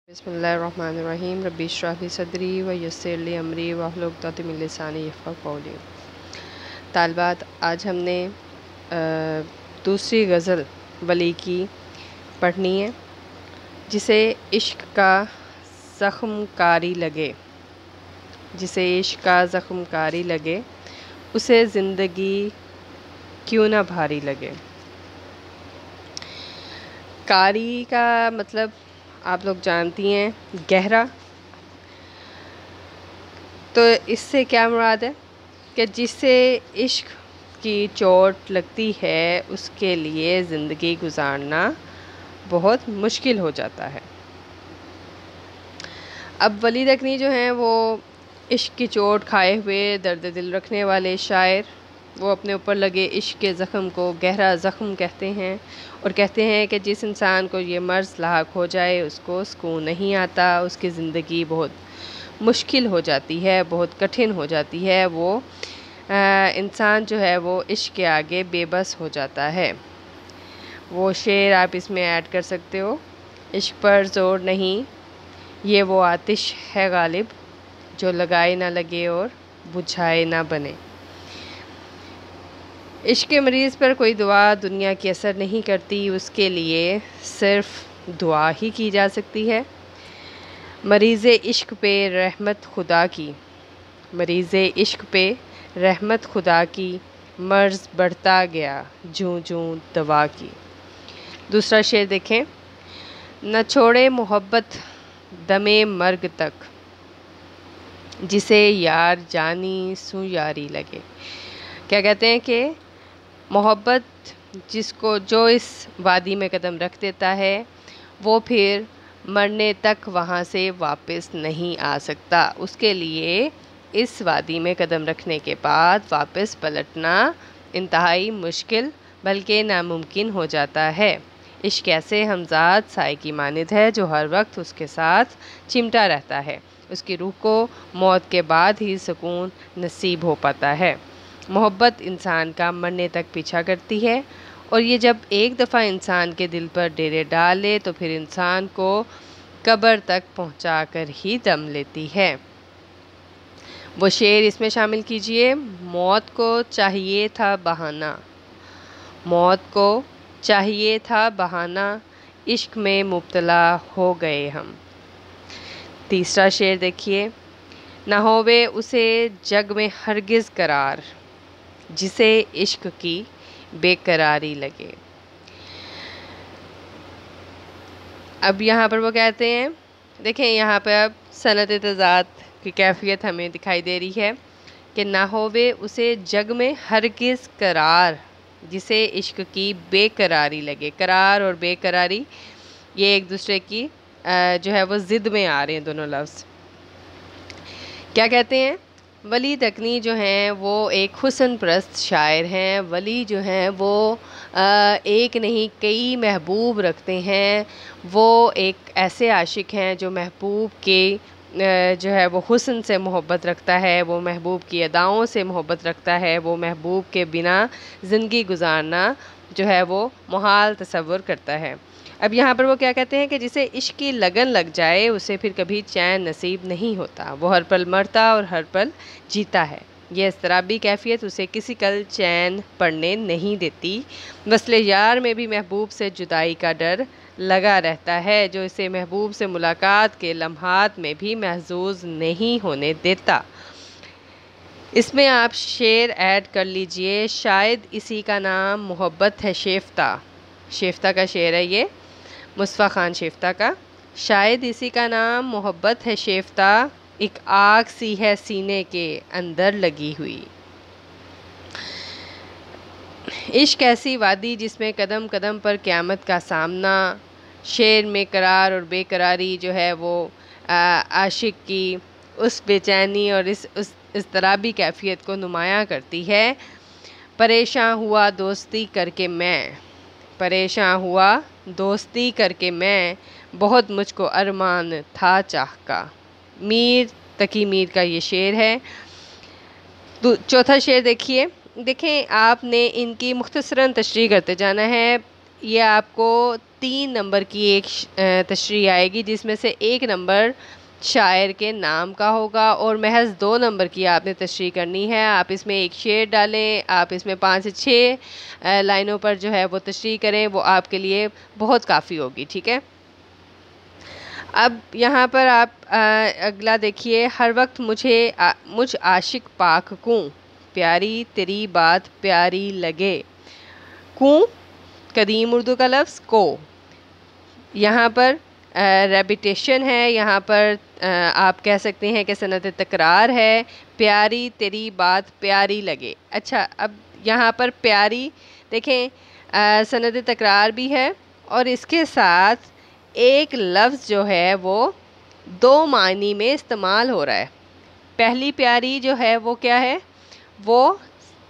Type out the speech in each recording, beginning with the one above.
بسم اللہ الرحمن الرحیم ربی اشرح لی صدری ویسر لی امری واحلل عقدۃ من لسانی یفقہوا قولی۔ طالبات، آج ہم نے دوسری غزل ولی کی پڑھنی ہے، جسے عشق کا زخم کاری لگے، جسے عشق کا زخم کاری لگے، اسے زندگی کیوں نہ بھاری لگے۔ کاری کا مطلب آپ لوگ جانتی ہیں، گہرا۔ تو اس سے کیا مراد ہے کہ جس سے عشق کی چوٹ لگتی ہے اس کے لیے زندگی گزارنا بہت مشکل ہو جاتا ہے۔ اب ولی دکنی جو ہیں وہ عشق کی چوٹ کھائے ہوئے درد دل رکھنے والے شاعر، وہ اپنے اوپر لگے عشق کے زخم کو گہرا زخم کہتے ہیں، اور کہتے ہیں کہ جس انسان کو یہ مرض لاحق ہو جائے اس کو سکون نہیں آتا، اس کی زندگی بہت مشکل ہو جاتی ہے، بہت کٹھن ہو جاتی ہے، وہ انسان جو ہے وہ عشق کے آگے بے بس ہو جاتا ہے۔ وہ شعر آپ اس میں ایڈ کر سکتے ہو: عشق پر زور نہیں، یہ وہ آتش ہے غالب، جو لگائے نہ لگے اور بجھائے نہ بنے۔ عشق کے مریض پر کوئی دعا دنیا کی اثر نہیں کرتی، اس کے لیے صرف دعا ہی کی جا سکتی ہے۔ مریض عشق پہ رحمت خدا کی، مریض عشق پہ رحمت خدا کی، مرض بڑھتا گیا جوں جوں دوا کی۔ دوسرا شعر دیکھیں: نہ چھوڑے محبت دم مرگ تک، جسے یار جانی سو یاری لگے۔ کیا کہتے ہیں کہ محبت جو اس وادی میں قدم رکھ دیتا ہے وہ پھر مرنے تک وہاں سے واپس نہیں آ سکتا۔ اس کے لیے اس وادی میں قدم رکھنے کے بعد واپس پلٹنا انتہائی مشکل بلکہ ناممکن ہو جاتا ہے۔ عشق ایسے ہمزاد سائے کی مانند ہے جو ہر وقت اس کے ساتھ چمٹا رہتا ہے، اس کی روح کو موت کے بعد ہی سکون نصیب ہو پاتا ہے۔ محبت انسان کا مرنے تک پیچھا کرتی ہے، اور یہ جب ایک دفعہ انسان کے دل پر ڈیرے ڈالے تو پھر انسان کو قبر تک پہنچا کر ہی دم لیتی ہے۔ وہ شعر اس میں شامل کیجئے: موت کو چاہیے تھا بہانہ، موت کو چاہیے تھا بہانہ، عشق میں مبتلا ہو گئے ہم۔ تیسرا شعر دیکھیے: نہ ہووے اسے جگ میں ہرگز قرار، جسے عشق کی بے قراری لگے۔ اب یہاں پر وہ کہتے ہیں، دیکھیں یہاں پہ اب صنعت تضاد کی کیفیت ہمیں دکھائی دے رہی ہے کہ نہ ہووے اسے جگ میں ہرگز قرار، جسے عشق کی بے قراری لگے۔ قرار اور بے قراری یہ ایک دوسرے کی جو ہے وہ ضد میں آ رہے ہیں دونوں لفظ۔ کیا کہتے ہیں؟ ولی دکنی جو ہیں وہ ایک حسن پرست شاعر ہیں۔ ولی جو ہیں وہ ایک نہیں کئی محبوب رکھتے ہیں۔ وہ ایک ایسے عاشق ہیں جو محبوب کے جو ہے وہ حسن سے محبت رکھتا ہے، وہ محبوب کی اداؤں سے محبت رکھتا ہے، وہ محبوب کے بنا زندگی گزارنا جو ہے وہ محال تصور کرتا ہے۔ اب یہاں پر وہ کیا کہتے ہیں کہ جسے عشق کی لگن لگ جائے اسے پھر کبھی چین نصیب نہیں ہوتا، وہ ہر پل مرتا اور ہر پل جیتا ہے۔ یہ اضطرابی کیفیت اسے کسی کل چین پڑنے نہیں دیتی۔ وصل یار میں بھی محبوب سے جدائی کا ڈر لگا رہتا ہے، جو اسے محبوب سے ملاقات کے لمحات میں بھی محظوظ نہیں ہونے دیتا۔ اس میں آپ شعر ایڈ کر لیجئے: شاید اسی کا نام محبت ہے شیفتہ، شیفتہ کا شعر ہے یہ، مصطفیٰ خان شیفتہ کا۔ شاید اسی کا نام محبت ہے شیفتہ، ایک آگ سی ہے سینے کے اندر لگی ہوئی۔ عشق ایسی وادی جس میں قدم قدم پر قیامت کا سامنا۔ شعر میں قرار اور بے قراری جو ہے وہ عاشق کی اس بے چینی اور اس اضطرابی کیفیت کو نمایاں کرتی ہے۔ پریشاں ہوا دوستی کر کے میں، پریشاں ہوا دوستی کر کے میں، بہت مجھ کو ارمان تھا چاہ کا۔ میر تقی میر کا یہ شعر ہے۔ چوتھا شعر دیکھیں آپ نے ان کی مختصراً تشریح کرتے جانا ہے۔ یہ آپ کو 3 نمبر کی ایک تشریح آئے گی، جس میں سے 1 نمبر شاعر کے نام کا ہوگا اور محض 2 نمبر کی آپ نے تشریح کرنی ہے۔ آپ اس میں ایک شعر ڈالیں، آپ اس میں 5 سے 6 لائنوں پر جو ہے وہ تشریح کریں، وہ آپ کے لیے بہت کافی ہوگی، ٹھیک ہے۔ اب یہاں پر آپ اگلا دیکھیے، ہر وقت مجھ عاشق پاک کو، پیاری تیری بات پیاری لگے، کو قدیم اردو کا لفظ کو، یہاں پر ریپیٹیشن ہے، یہاں پر آپ کہہ سکتے ہیں کہ صنعت تکرار ہے، پیاری تیری بات پیاری لگے۔ اچھا، اب یہاں پر پیاری دیکھیں، صنعت تکرار بھی ہے اور اس کے ساتھ ایک لفظ جو ہے وہ 2 معنی میں استعمال ہو رہا ہے۔ پہلی پیاری جو ہے وہ کیا ہے؟ وہ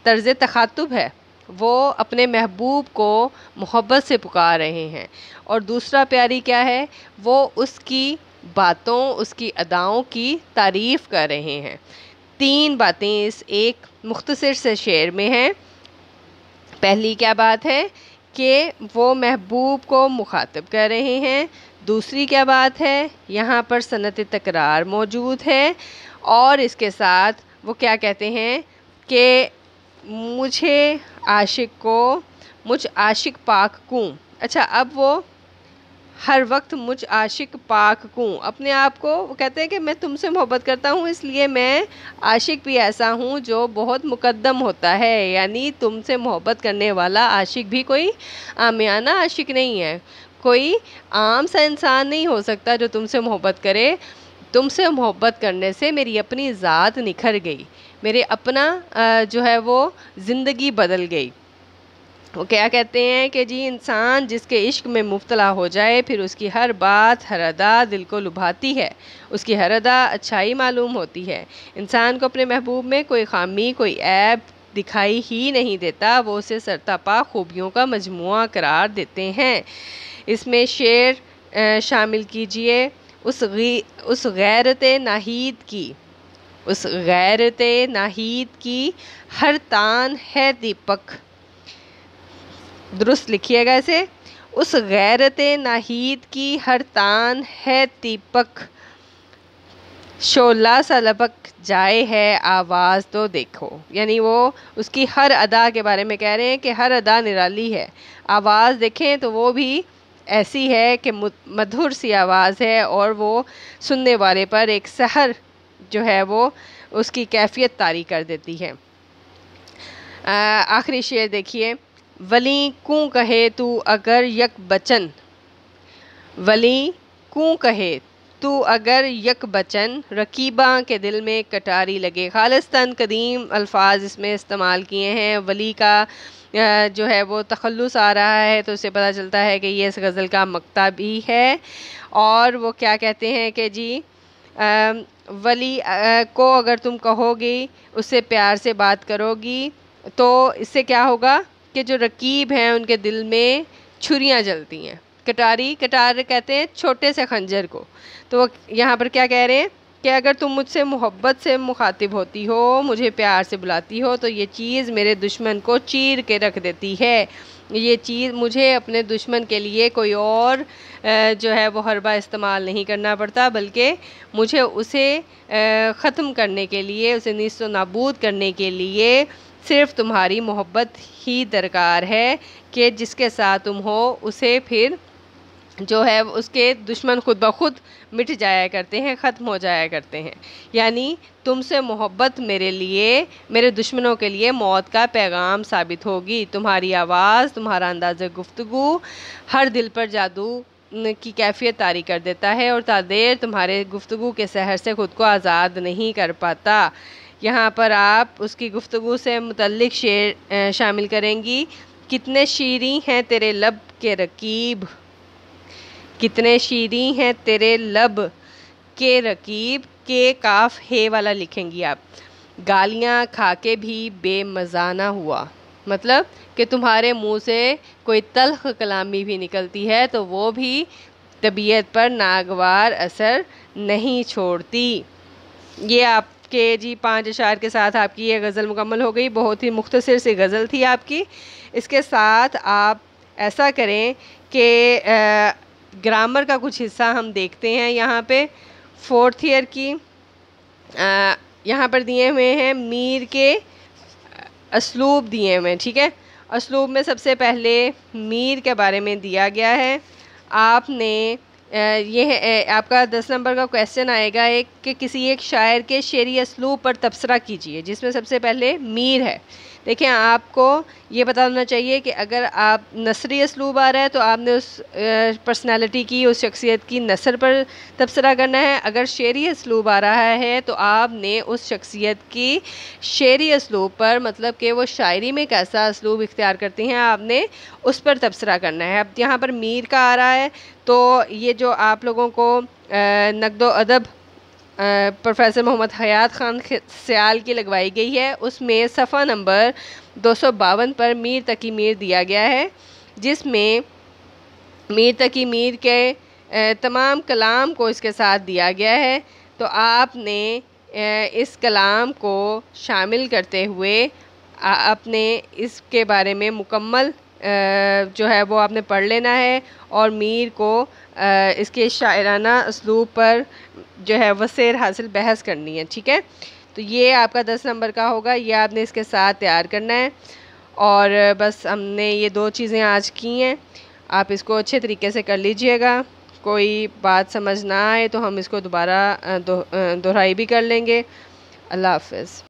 طرز تخاطب ہے، وہ اپنے محبوب کو محبت سے پکار رہے ہیں، اور دوسرا پیاری کیا ہے؟ وہ اس کی باتوں، اس کی اداؤں کی تعریف کر رہے ہیں۔ 3 باتیں اس ایک مختصر سے شعر میں ہیں۔ پہلی کیا بات ہے کہ وہ محبوب کو مخاطب کر رہے ہیں، دوسری کیا بات ہے؟ یہاں پر صنعت تکرار موجود ہے، اور اس کے ساتھ وہ کیا کہتے ہیں کہ مجھ عاشق پاک کو۔ اچھا، اب وہ ہر وقت مجھ عاشق پاک کو، اپنے آپ کو وہ کہتے ہیں کہ میں تم سے محبت کرتا ہوں، اس لیے میں عاشق بھی ایسا ہوں جو بہت مقدم ہوتا ہے، یعنی تم سے محبت کرنے والا عاشق بھی کوئی عامیانہ عاشق نہیں ہے، کوئی عام سا انسان نہیں ہو سکتا جو تم سے محبت کرے۔ تم سے محبت کرنے سے میری اپنی ذات نکھر گئی، میرے اپنا جو ہے وہ زندگی بدل گئی۔ وہ کیا کہتے ہیں کہ جی انسان جس کے عشق میں مبتلا ہو جائے، پھر اس کی ہر بات، ہر ادا دل کو لبھاتی ہے، اس کی ہر ادا اچھائی معلوم ہوتی ہے۔ انسان کو اپنے محبوب میں کوئی خامی، کوئی عیب دکھائی ہی نہیں دیتا، وہ اسے سرتاپا خوبیوں کا مجموعہ قرار دیتے ہیں۔ اس میں شعر شامل کیجئے، اس غیرت ناہید کی ہر تان ہے دیپک، درست لکھیے گا اسے، اس غیرت ناہید کی ہر تان ہے دیپک، شعلہ سا لبک جائے ہے آواز تو دیکھو، یعنی وہ اس کی ہر ادا کے بارے میں کہہ رہے ہیں کہ ہر ادا نرالی ہے، آواز دیکھیں تو وہ بھی ایسی ہے کہ مدھر سی آواز ہے، اور وہ سننے والے پر ایک سحر جو ہے وہ اس کی کیفیت طاری کر دیتی ہے۔ آخری شعر دیکھیے، ولی کوں کہے تو اگر یک بچن، ولی کوں کہے تو اگر یک بچن، رقیباں کے دل میں کٹاری لگے۔ خالصتاً قدیم الفاظ اس میں استعمال کیے ہیں۔ ولی کا جو ہے وہ تخلص آ رہا ہے تو اسے پتہ چلتا ہے کہ یہ اس غزل کا مقطع بھی ہے، اور وہ کیا کہتے ہیں کہ جی ولی کو اگر تم کہو گی، اس سے پیار سے بات کرو گی، تو اس سے کیا ہوگا کہ جو رقیب ہیں ان کے دل میں چھریاں جلتی ہیں۔ کٹار کہتے ہیں چھوٹے سے خنجر کو، تو وہ یہاں پر کیا کہہ رہے ہیں کہ اگر تم مجھ سے محبت سے مخاطب ہوتی ہو، مجھے پیار سے بلاتی ہو، تو یہ چیز میرے دشمن کو چیر کے رکھ دیتی ہے، یہ چیز مجھے اپنے دشمن کے لیے کوئی اور جو ہے وہ حربہ استعمال نہیں کرنا پڑتا، بلکہ مجھے اسے ختم کرنے کے لیے، اسے نیست و نابود کرنے کے لیے صرف تمہاری محبت ہی درکار ہے، کہ جس کے ساتھ تم ہو اسے پھر جو ہے اس کے دشمن خود بخود مٹ جایا کرتے ہیں، ختم ہو جایا کرتے ہیں۔ یعنی تم سے محبت میرے لیے، میرے دشمنوں کے لیے موت کا پیغام ثابت ہوگی۔ تمہاری آواز، تمہارا انداز گفتگو ہر دل پر جادو کی کیفیت طاری کر دیتا ہے، اور تا دیر تمہارے گفتگو کے سحر سے خود کو آزاد نہیں کر پاتا۔ یہاں پر آپ اس کی گفتگو سے متعلق شعر شامل کریں گی، کتنے شیریں ہیں تیرے لب کے رقیب، کتنے شیریں ہیں تیرے لب کے رقیب، کے کاف ہے والا لکھیں گی آپ، گالیاں کھا کے بھی بے مزہ نہ ہوا، مطلب کہ تمہارے منہ سے کوئی تلخ کلامی بھی نکلتی ہے تو وہ بھی طبیعت پر ناگوار اثر نہیں چھوڑتی۔ یہ آپ کے جی 5 اشعار کے ساتھ آپ کی یہ غزل مکمل ہو گئی، بہت ہی مختصر سی غزل تھی آپ کی۔ اس کے ساتھ آپ ایسا کریں کہ گرامر کا کچھ حصہ ہم دیکھتے ہیں یہاں پہ 4th ایئر کی. یہاں پر دیے ہوئے ہیں میر کے اسلوب دیے ہوئے ہیں. ٹھیک ہے، اسلوب میں سب سے پہلے میر کے بارے میں دیا گیا ہے. آپ نے یہ آپ کا 10 نمبر کا کویسچن آئے گا کہ کسی ایک شاعر کے شعری اسلوب پر تبصرہ کیجیے، جس میں سب سے پہلے میر ہے. دیکھیں، آپ کو یہ پتہ ہونا چاہیے کہ اگر آپ نثری اسلوب آ رہا ہے تو آپ نے اس پرسنالٹی کی، اس شخصیت کی نثر پر تبصرہ کرنا ہے. اگر شعری اسلوب آ رہا ہے تو آپ نے اس شخصیت کی شعری اسلوب پر، مطلب کہ وہ شاعری میں کیسا اسلوب اختیار کرتی ہیں، آپ نے اس پر تبصرہ کرنا ہے. اب یہاں پر میر کا آ رہا ہے تو یہ جو آپ لوگوں کو نقد و ادب پروفیسر محمد حیات خان سیال کی لگوائی گئی ہے، اس میں صفحہ نمبر 252 پر میر تقی میر دیا گیا ہے، جس میں میر تقی میر کے تمام کلام کو اس کے ساتھ دیا گیا ہے. تو آپ نے اس کلام کو شامل کرتے ہوئے اپنے اس کے بارے میں مکمل جو ہے وہ آپ نے پڑھ لینا ہے، اور میر کو اس کے شاعرانہ اسلوب پر جو ہے وہ سیر حاصل بحث کرنی ہے. ٹھیک ہے، تو یہ آپ کا 10 نمبر کا ہوگا، یہ آپ نے اس کے ساتھ تیار کرنا ہے. اور بس ہم نے یہ 2 چیزیں آج کی ہیں، آپ اس کو اچھے طریقے سے کر لیجئے گا. کوئی بات سمجھ نہ آئے تو ہم اس کو دوبارہ دہرائی بھی کر لیں گے. اللہ حافظ.